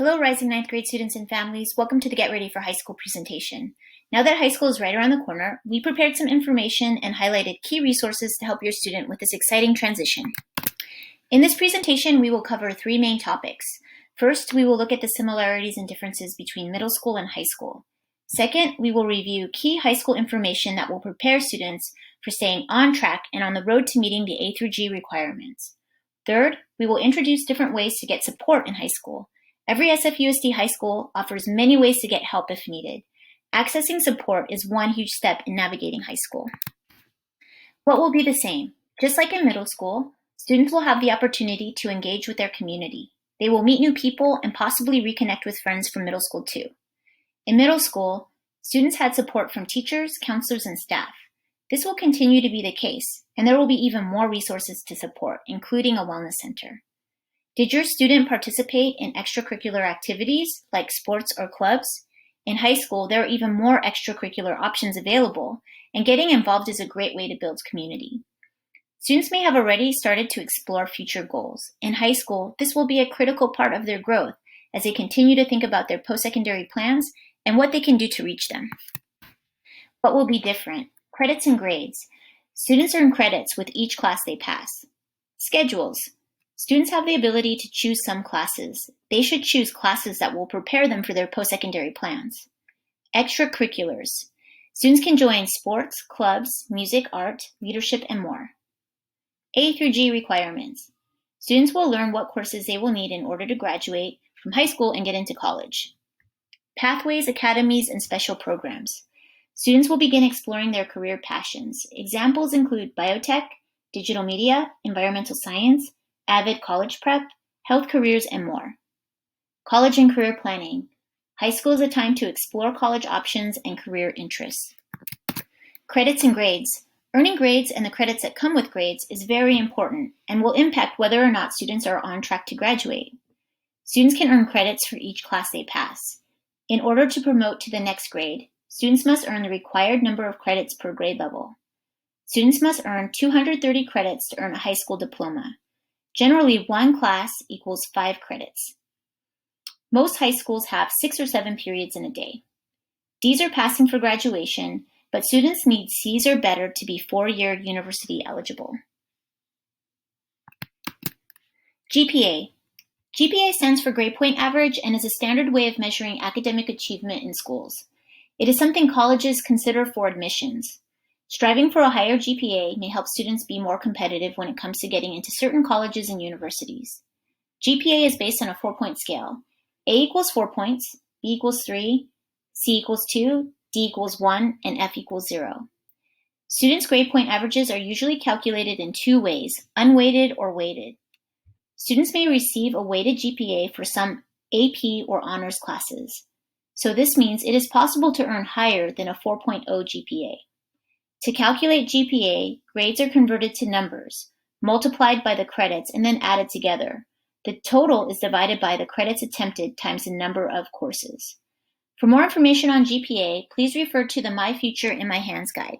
Hello, rising ninth grade students and families. Welcome to the Get Ready for High School presentation. Now that high school is right around the corner, we prepared some information and highlighted key resources to help your student with this exciting transition. In this presentation, we will cover three main topics. First, we will look at the similarities and differences between middle school and high school. Second, we will review key high school information that will prepare students for staying on track and on the road to meeting the A through G requirements. Third, we will introduce different ways to get support in high school. Every SFUSD high school offers many ways to get help if needed. Accessing support is one huge step in navigating high school. What will be the same? Just like in middle school, students will have the opportunity to engage with their community. They will meet new people and possibly reconnect with friends from middle school too. In middle school, students had support from teachers, counselors, and staff. This will continue to be the case, and there will be even more resources to support, including a wellness center. Did your student participate in extracurricular activities like sports or clubs? In high school, there are even more extracurricular options available, and getting involved is a great way to build community. Students may have already started to explore future goals. In high school, this will be a critical part of their growth as they continue to think about their post-secondary plans and what they can do to reach them. What will be different? Credits and grades. Students earn credits with each class they pass. Schedules. Students have the ability to choose some classes. They should choose classes that will prepare them for their post-secondary plans. Extracurriculars. Students can join sports, clubs, music, art, leadership, and more. A through G requirements. Students will learn what courses they will need in order to graduate from high school and get into college. Pathways, academies, and special programs. Students will begin exploring their career passions. Examples include biotech, digital media, environmental science, Avid college prep, health careers, and more. College and career planning. High school is a time to explore college options and career interests. Credits and grades. Earning grades and the credits that come with grades is very important and will impact whether or not students are on track to graduate. Students can earn credits for each class they pass. In order to promote to the next grade, students must earn the required number of credits per grade level. Students must earn 230 credits to earn a high school diploma. Generally, one class equals 5 credits. Most high schools have 6 or 7 periods in a day. D's are passing for graduation, but students need C's or better to be 4-year university eligible. GPA. GPA stands for grade point average and is a standard way of measuring academic achievement in schools. It is something colleges consider for admissions. Striving for a higher GPA may help students be more competitive when it comes to getting into certain colleges and universities. GPA is based on a 4-point scale. A equals 4 points, B equals 3, C equals 2, D equals 1, and F equals 0. Students' grade point averages are usually calculated in 2 ways, unweighted or weighted. Students may receive a weighted GPA for some AP or honors classes. So this means it is possible to earn higher than a 4.0 GPA. To calculate GPA, grades are converted to numbers, multiplied by the credits, and then added together. The total is divided by the credits attempted times the number of courses. For more information on GPA, please refer to the My Future in My Hands guide.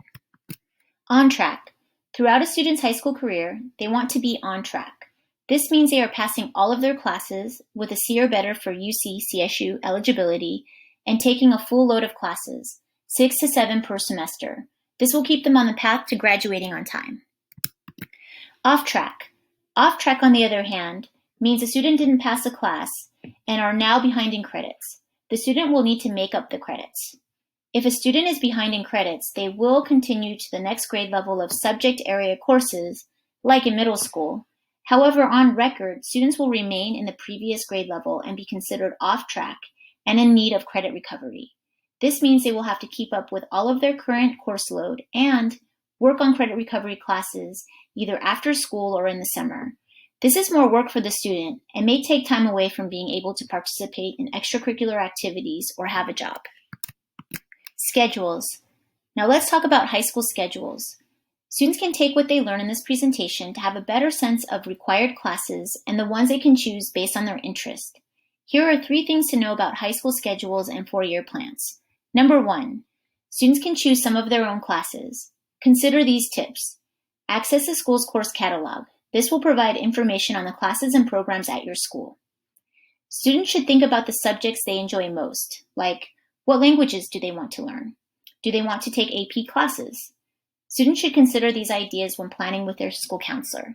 On track. Throughout a student's high school career, they want to be on track. This means they are passing all of their classes with a C or better for UC CSU eligibility and taking a full load of classes, 6 to 7 per semester. This will keep them on the path to graduating on time. Off track. Off track, on the other hand, means a student didn't pass a class and are now behind in credits. The student will need to make up the credits. If a student is behind in credits, they will continue to the next grade level of subject area courses, like in middle school. However, on record, students will remain in the previous grade level and be considered off track and in need of credit recovery. This means they will have to keep up with all of their current course load and work on credit recovery classes either after school or in the summer. This is more work for the student and may take time away from being able to participate in extracurricular activities or have a job. Schedules. Now let's talk about high school schedules. Students can take what they learn in this presentation to have a better sense of required classes and the ones they can choose based on their interest. Here are 3 things to know about high school schedules and 4-year plans. Number 1, students can choose some of their own classes. Consider these tips. Access the school's course catalog. This will provide information on the classes and programs at your school. Students should think about the subjects they enjoy most, like what languages do they want to learn? Do they want to take AP classes? Students should consider these ideas when planning with their school counselor.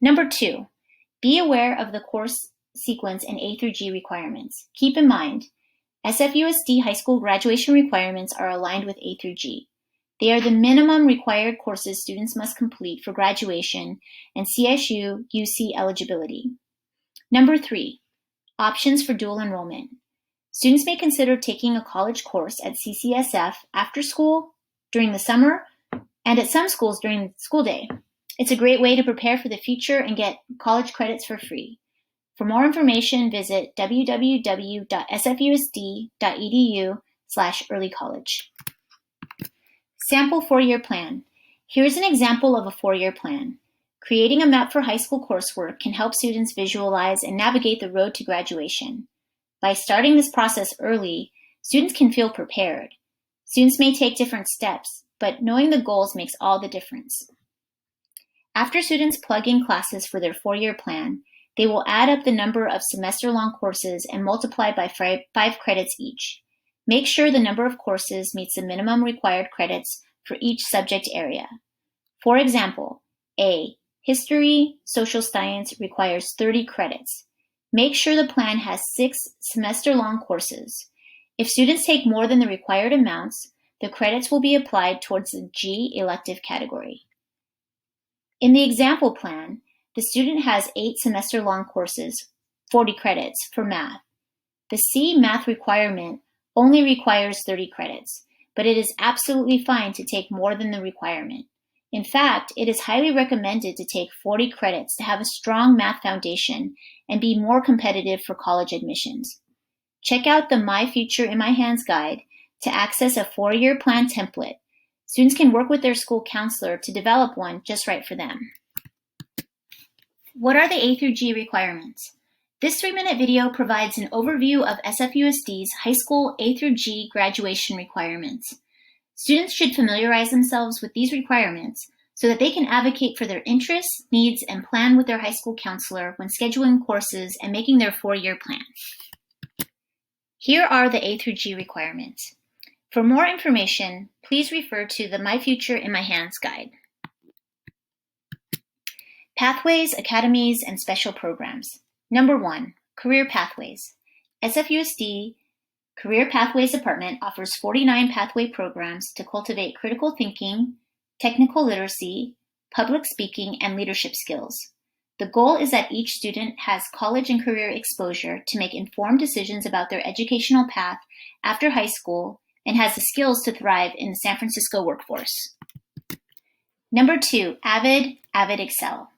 Number 2, be aware of the course sequence and A through G requirements. Keep in mind, SFUSD high school graduation requirements are aligned with A through G. They are the minimum required courses students must complete for graduation and CSU UC eligibility. Number 3, options for dual enrollment. Students may consider taking a college course at CCSF after school, during the summer, and at some schools during the school day. It's a great way to prepare for the future and get college credits for free. For more information, visit www.sfusd.edu/earlycollege. Sample 4-year plan. Here's an example of a 4-year plan. Creating a map for high school coursework can help students visualize and navigate the road to graduation. By starting this process early, students can feel prepared. Students may take different steps, but knowing the goals makes all the difference. After students plug in classes for their 4-year plan, they will add up the number of semester-long courses and multiply by 5 credits each. Make sure the number of courses meets the minimum required credits for each subject area. For example, A, History, Social Science requires 30 credits. Make sure the plan has 6 semester-long courses. If students take more than the required amounts, the credits will be applied towards the G elective category. In the example plan, the student has 8 semester-long courses, 40 credits, for math. The C math requirement only requires 30 credits, but it is absolutely fine to take more than the requirement. In fact, it is highly recommended to take 40 credits to have a strong math foundation and be more competitive for college admissions. Check out the My Future in My Hands guide to access a 4-year plan template. Students can work with their school counselor to develop one just right for them. What are the A through G requirements? This 3-minute video provides an overview of SFUSD's high school A through G graduation requirements. Students should familiarize themselves with these requirements so that they can advocate for their interests, needs, and plan with their high school counselor when scheduling courses and making their 4-year plan. Here are the A through G requirements. For more information, please refer to the My Future in My Hands guide. Pathways, academies, and special programs. Number 1, career pathways. SFUSD Career Pathways Department offers 49 pathway programs to cultivate critical thinking, technical literacy, public speaking, and leadership skills. The goal is that each student has college and career exposure to make informed decisions about their educational path after high school and has the skills to thrive in the San Francisco workforce. Number 2, AVID Excel.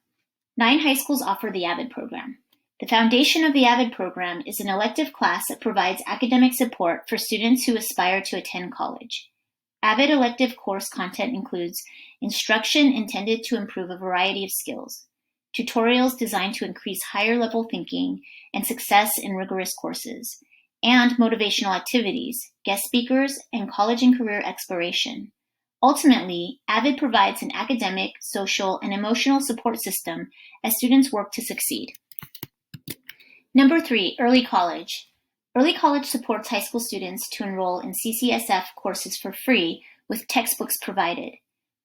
9 high schools offer the AVID program. The foundation of the AVID program is an elective class that provides academic support for students who aspire to attend college. AVID elective course content includes instruction intended to improve a variety of skills, tutorials designed to increase higher level thinking and success in rigorous courses, and motivational activities, guest speakers, and college and career exploration. Ultimately, AVID provides an academic, social, and emotional support system as students work to succeed. Number 3, early college. Early college supports high school students to enroll in CCSF courses for free with textbooks provided.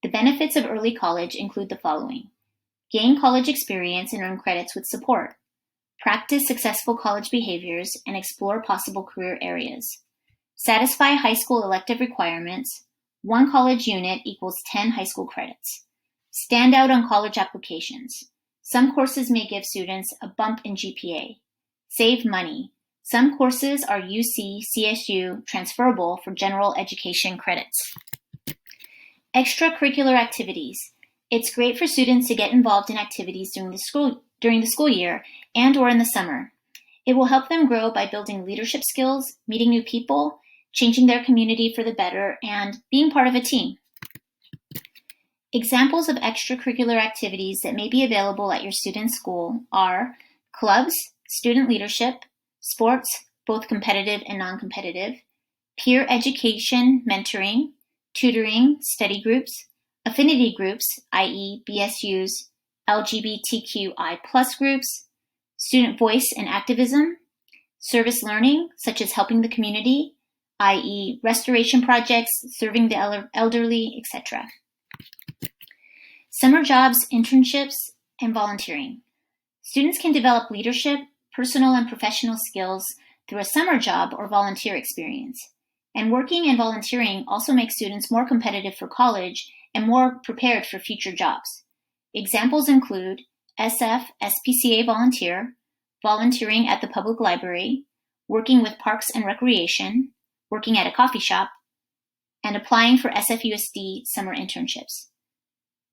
The benefits of early college include the following: gain college experience and earn credits with support, practice successful college behaviors and explore possible career areas, satisfy high school elective requirements. 1 college unit equals 10 high school credits. Stand out on college applications. Some courses may give students a bump in GPA. Save money. Some courses are UC, CSU transferable for general education credits. Extracurricular activities. It's great for students to get involved in activities during the school year and or in the summer. It will help them grow by building leadership skills, meeting new people, changing their community for the better, and being part of a team. Examples of extracurricular activities that may be available at your student's school are clubs, student leadership, sports, both competitive and non-competitive, peer education, mentoring, tutoring, study groups, affinity groups, i.e. BSUs, LGBTQI+ groups, student voice and activism, Service learning, such as helping the community, i.e. restoration projects, serving the elderly, etc. Summer jobs, internships, and volunteering. Students can develop leadership, personal and professional skills through a summer job or volunteer experience. And working and volunteering also make students more competitive for college and more prepared for future jobs. Examples include SFUSD volunteer, volunteering at the public library, working with parks and recreation, working at a coffee shop, and applying for SFUSD summer internships.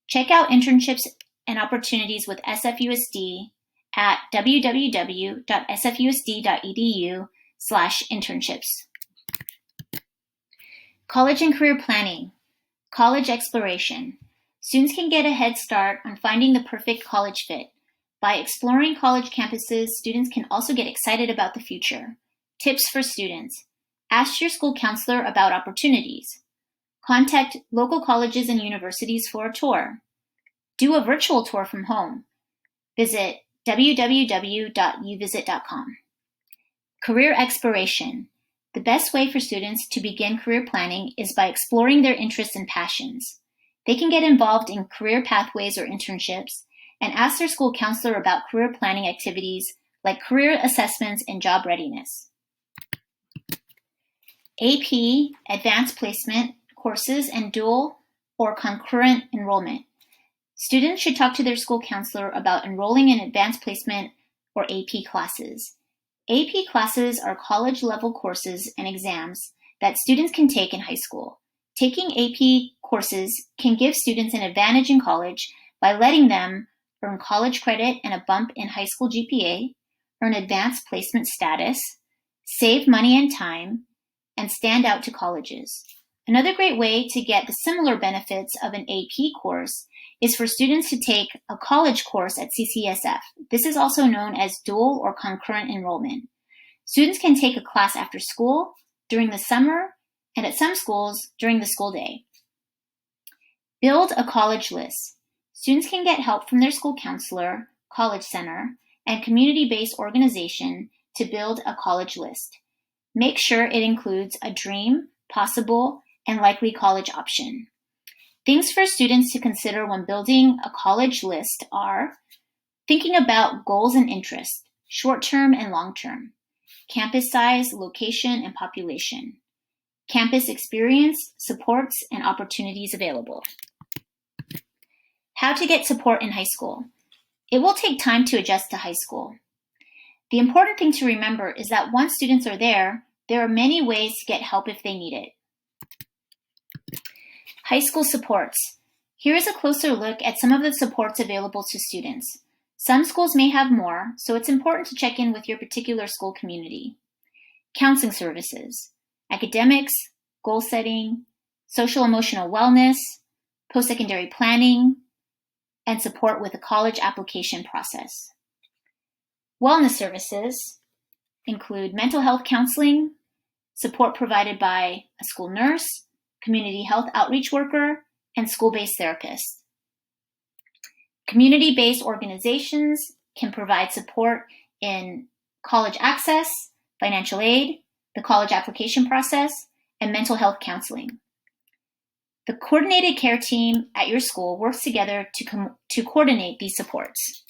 Check out internships and opportunities with SFUSD at www.sfusd.edu/internships. College and career planning, college exploration. Students can get a head start on finding the perfect college fit. By exploring college campuses, students can also get excited about the future. Tips for students. Ask your school counselor about opportunities. Contact local colleges and universities for a tour. Do a virtual tour from home. Visit www.uvisit.com. Career exploration. The best way for students to begin career planning is by exploring their interests and passions. They can get involved in career pathways or internships and ask their school counselor about career planning activities like career assessments and job readiness. AP, advanced placement courses, and dual or concurrent enrollment. Students should talk to their school counselor about enrolling in advanced placement or AP classes. AP classes are college-level courses and exams that students can take in high school. Taking AP courses can give students an advantage in college by letting them earn college credit and a bump in high school GPA, earn advanced placement status, save money and time, and stand out to colleges. Another great way to get the similar benefits of an AP course is for students to take a college course at CCSF. This is also known as dual or concurrent enrollment. Students can take a class after school, during the summer, and at some schools during the school day. Build a college list. Students can get help from their school counselor, college center, and community-based organization to build a college list. Make sure it includes a dream, possible, and likely college option. Things for students to consider when building a college list are thinking about goals and interests, short-term and long-term, campus size, location, and population, campus experience, supports, and opportunities available. How to get support in high school. It will take time to adjust to high school. The important thing to remember is that once students are there are many ways to get help if they need it. High school supports. Here is a closer look at some of the supports available to students. Some schools may have more, so it's important to check in with your particular school community. Counseling services, academics, goal setting, social emotional wellness, post-secondary planning, and support with the college application process. Wellness services include mental health counseling, support provided by a school nurse, community health outreach worker, and school-based therapists. Community-based organizations can provide support in college access, financial aid, the college application process, and mental health counseling. The coordinated care team at your school works together to coordinate these supports.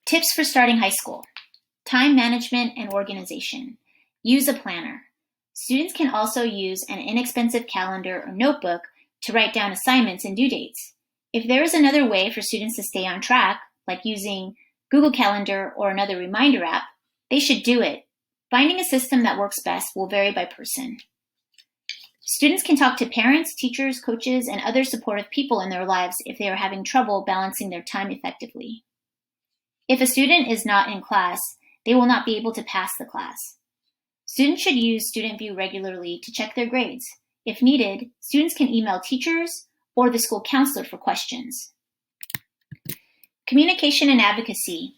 Tips for starting high school. Time management and organization. Use a planner. Students can also use an inexpensive calendar or notebook to write down assignments and due dates. If there is another way for students to stay on track, like using Google Calendar or another reminder app, they should do it. Finding a system that works best will vary by person. Students can talk to parents, teachers, coaches, and other supportive people in their lives if they are having trouble balancing their time effectively. If a student is not in class, they will not be able to pass the class. Students should use Student View regularly to check their grades. If needed, students can email teachers or the school counselor for questions. Communication and advocacy.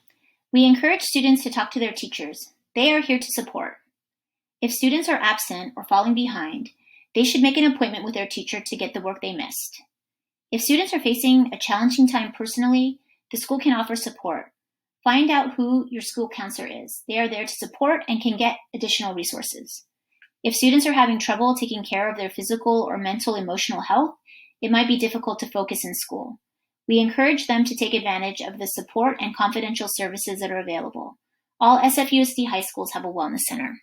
We encourage students to talk to their teachers. They are here to support. If students are absent or falling behind, they should make an appointment with their teacher to get the work they missed. If students are facing a challenging time personally, the school can offer support. Find out who your school counselor is. They are there to support and can get additional resources. If students are having trouble taking care of their physical or mental emotional health, it might be difficult to focus in school. We encourage them to take advantage of the support and confidential services that are available. All SFUSD high schools have a wellness center.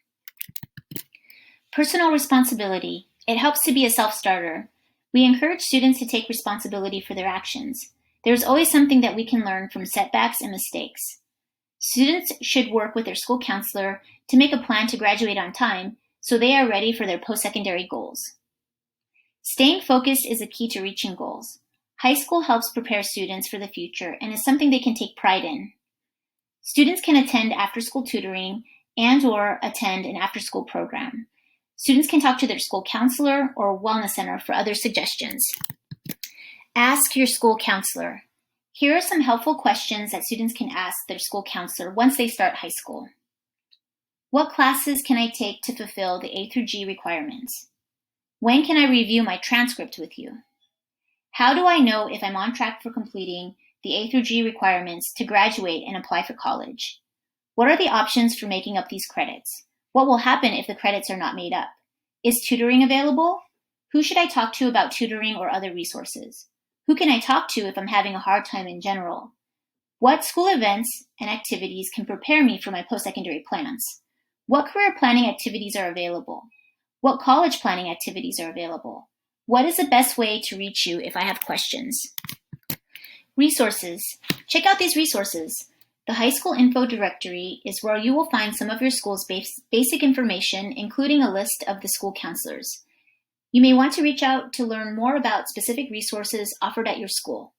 Personal responsibility. It helps to be a self-starter. We encourage students to take responsibility for their actions. There's always something that we can learn from setbacks and mistakes. Students should work with their school counselor to make a plan to graduate on time so they are ready for their post-secondary goals. Staying focused is a key to reaching goals. High school helps prepare students for the future and is something they can take pride in. Students can attend after-school tutoring and/or attend an after-school program. Students can talk to their school counselor or wellness center for other suggestions. Ask your school counselor. Here are some helpful questions that students can ask their school counselor once they start high school. What classes can I take to fulfill the A through G requirements? When can I review my transcript with you? How do I know if I'm on track for completing the A through G requirements to graduate and apply for college? What are the options for making up these credits? What will happen if the credits are not made up? Is tutoring available? Who should I talk to about tutoring or other resources? Who can I talk to if I'm having a hard time in general? What school events and activities can prepare me for my post-secondary plans? What career planning activities are available? What college planning activities are available? What is the best way to reach you if I have questions? Resources. Check out these resources. The High School Info Directory is where you will find some of your school's basic information, including a list of the school counselors. You may want to reach out to learn more about specific resources offered at your school.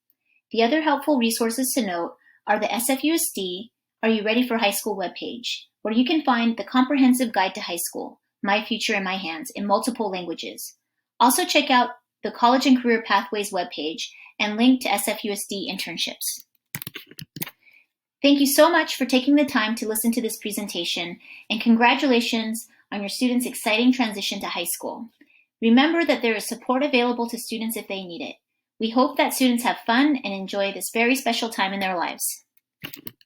The other helpful resources to note are the SFUSD Are You Ready for High School webpage, where you can find the comprehensive guide to high school, My Future in My Hands, in multiple languages. Also check out the College and Career Pathways webpage and link to SFUSD internships. Thank you so much for taking the time to listen to this presentation, and congratulations on your students' exciting transition to high school. Remember that there is support available to students if they need it. We hope that students have fun and enjoy this very special time in their lives.